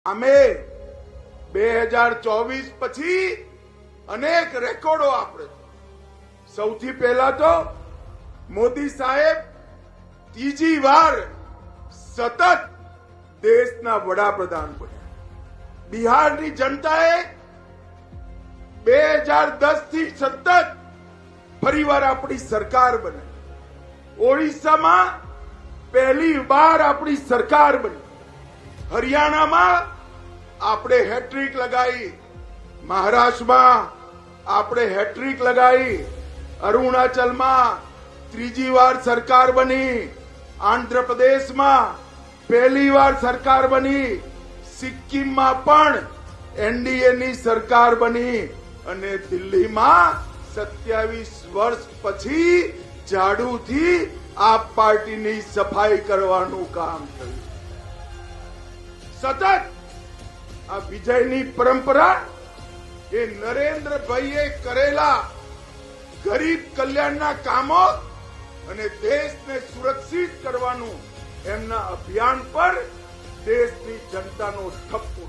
અમે 2024 પછી અનેક રેકોર્ડો આપણે સૌથી પહેલા તો મોદી સાહેબ ત્રીજી વાર સતત દેશના વડાપ્રધાન બન્યા। બિહારની જનતાએ 2010 થી સતત ફરીવાર આપણી સરકાર બની। ઓડિશામાં પહેલી વાર આપણી સરકાર બની। હરિયાણામાં આપણે હેટ્રિક લગાવી, મહારાષ્ટ્રમાં આપણે હેટ્રિક લગાવી, અરુણાચલમાં ત્રીજી વાર સરકાર બની, આંધ્રપ્રદેશમાં પહેલી વાર સરકાર બની, સિક્કિમમાં પણ એનડીએની સરકાર બની અને દિલ્હીમાં 27 વર્ષ પછી ઝાડુથી આપ પાર્ટીની સફાઈ કરવાનું કામ થયું। સતત આ વિજયની પરંપરા એ નરેન્દ્રભાઈએ કરેલા ગરીબ કલ્યાણના કામો અને દેશને સુરક્ષિત કરવાનું એમના અભિયાન પર દેશની જનતાનો ઠપકો।